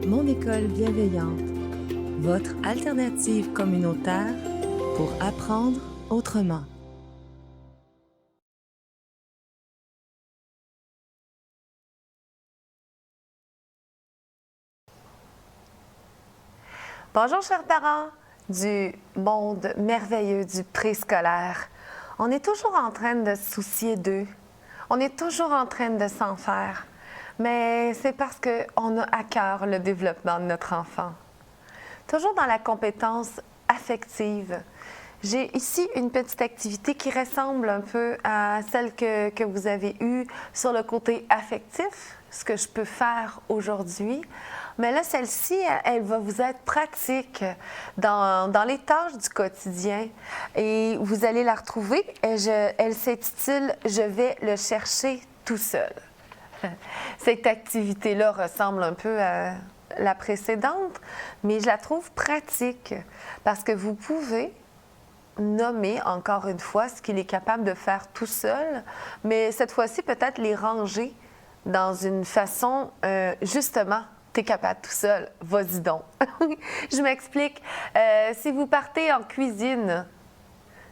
Mon école bienveillante, votre alternative communautaire pour apprendre autrement. Bonjour chers parents du monde merveilleux du préscolaire. On est toujours en train de se soucier d'eux. On est toujours en train de s'en faire. Mais c'est parce qu'on a à cœur le développement de notre enfant. Toujours dans la compétence affective. J'ai ici une petite activité qui ressemble un peu à celle que vous avez eue sur le côté affectif, ce que je peux faire aujourd'hui. Mais là, celle-ci, elle va vous être pratique dans les tâches du quotidien. Et vous allez la retrouver. Elle s'intitule « Je vais le chercher tout seul ». Cette activité-là ressemble un peu à la précédente, mais je la trouve pratique parce que vous pouvez nommer encore une fois ce qu'il est capable de faire tout seul, mais cette fois-ci peut-être les ranger dans une façon, justement, t'es capable tout seul, vas-y donc. Je m'explique. Si vous partez en cuisine,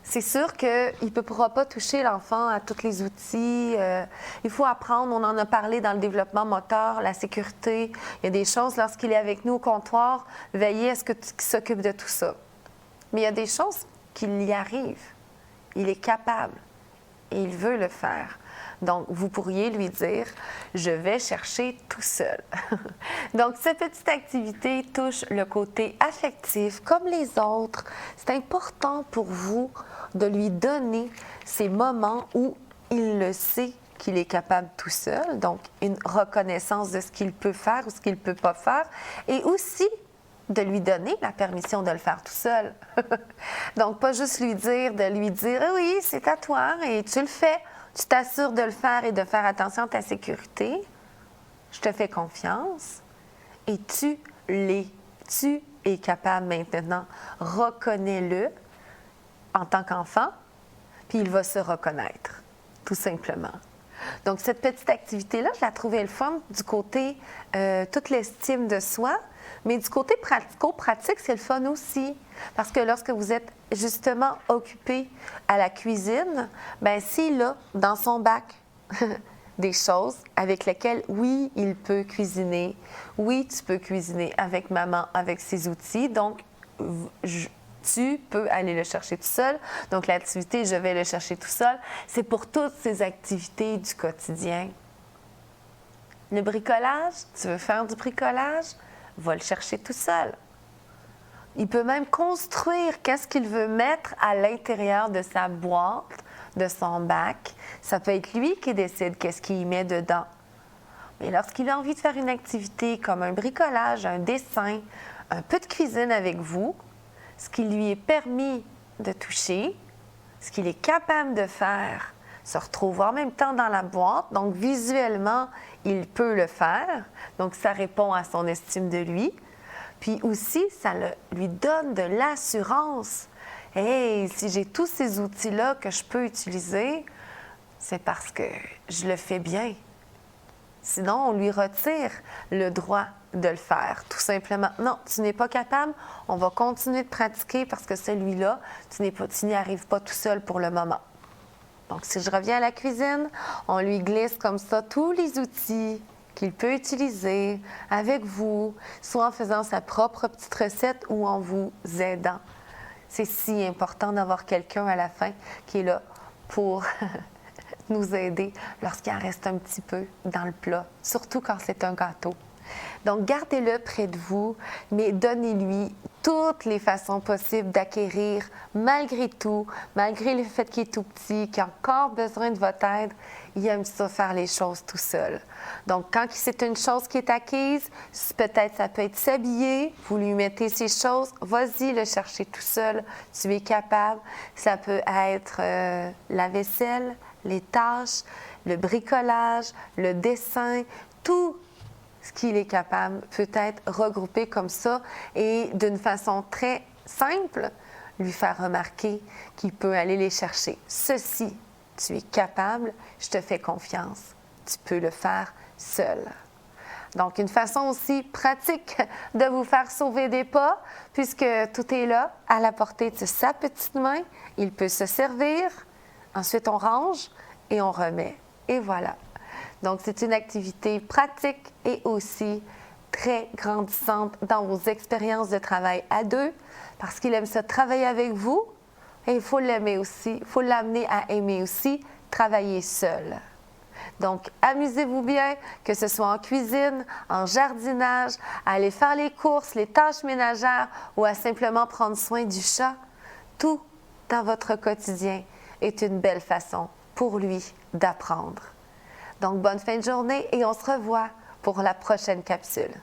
c'est sûr qu'il ne pourra pas toucher l'enfant à tous les outils. Il faut apprendre, on en a parlé dans le développement moteur, la sécurité. Il y a des choses, lorsqu'il est avec nous au comptoir, veillez à ce qu'il s'occupe de tout ça. Mais il y a des choses qu'il y arrive. Il est capable et il veut le faire. Donc, vous pourriez lui dire « Je vais chercher tout seul ». Donc, cette petite activité touche le côté affectif comme les autres. C'est important pour vous de lui donner ces moments où il le sait qu'il est capable tout seul. Donc, une reconnaissance de ce qu'il peut faire ou ce qu'il ne peut pas faire. Et aussi, de lui donner la permission de le faire tout seul. Donc, pas juste lui dire, oui, c'est à toi et tu le fais. Tu t'assures de le faire et de faire attention à ta sécurité. Je te fais confiance et tu es capable maintenant. Reconnais-le en tant qu'enfant, puis il va se reconnaître, tout simplement. Donc, cette petite activité-là, je la trouvais le fun du côté toute l'estime de soi, mais du côté pratico-pratique, c'est le fun aussi. Parce que lorsque vous êtes justement occupé à la cuisine, bien, s'il a dans son bac des choses avec lesquelles, oui, il peut cuisiner, oui, tu peux cuisiner avec maman, avec ses outils, donc tu peux aller le chercher tout seul. Donc, l'activité « Je vais le chercher tout seul », c'est pour toutes ces activités du quotidien. Le bricolage, tu veux faire du bricolage, va le chercher tout seul. Il peut même construire qu'est-ce qu'il veut mettre à l'intérieur de sa boîte, de son bac. Ça peut être lui qui décide qu'est-ce qu'il y met dedans. Mais lorsqu'il a envie de faire une activité comme un bricolage, un dessin, un peu de cuisine avec vous, ce qui lui est permis de toucher, ce qu'il est capable de faire, se retrouve en même temps dans la boîte. Donc, visuellement, il peut le faire. Donc, ça répond à son estime de lui. Puis aussi, ça lui donne de l'assurance. Hey, si j'ai tous ces outils-là que je peux utiliser, c'est parce que je le fais bien. Sinon, on lui retire le droit de le faire, tout simplement. Non, tu n'es pas capable, on va continuer de pratiquer parce que celui-là, tu n'y arrives pas tout seul pour le moment. Donc, si je reviens à la cuisine, on lui glisse comme ça tous les outils qu'il peut utiliser avec vous, soit en faisant sa propre petite recette ou en vous aidant. C'est si important d'avoir quelqu'un à la fin qui est là pour nous aider lorsqu'il en reste un petit peu dans le plat, surtout quand c'est un gâteau. Donc, gardez-le près de vous, mais donnez-lui toutes les façons possibles d'acquérir, malgré tout, malgré le fait qu'il est tout petit, qu'il a encore besoin de votre aide, il aime ça faire les choses tout seul. Donc, quand c'est une chose qui est acquise, peut-être ça peut être s'habiller, vous lui mettez ces choses, vas-y le chercher tout seul, tu es capable. Ça peut être la vaisselle, les tâches, le bricolage, le dessin, tout ce qu'il est capable peut être regroupé comme ça et d'une façon très simple, lui faire remarquer qu'il peut aller les chercher. Ceci, tu es capable, je te fais confiance, tu peux le faire seul. Donc, une façon aussi pratique de vous faire sauver des pas, puisque tout est là, à la portée de sa petite main. Il peut se servir. Ensuite, on range et on remet. Et voilà. Donc, c'est une activité pratique et aussi très grandissante dans vos expériences de travail à deux, parce qu'il aime ça travailler avec vous et il faut l'aimer aussi. Il faut l'amener à aimer aussi travailler seul. Donc, amusez-vous bien, que ce soit en cuisine, en jardinage, à aller faire les courses, les tâches ménagères ou à simplement prendre soin du chat. Tout dans votre quotidien est une belle façon pour lui d'apprendre. Donc, bonne fin de journée et on se revoit pour la prochaine capsule.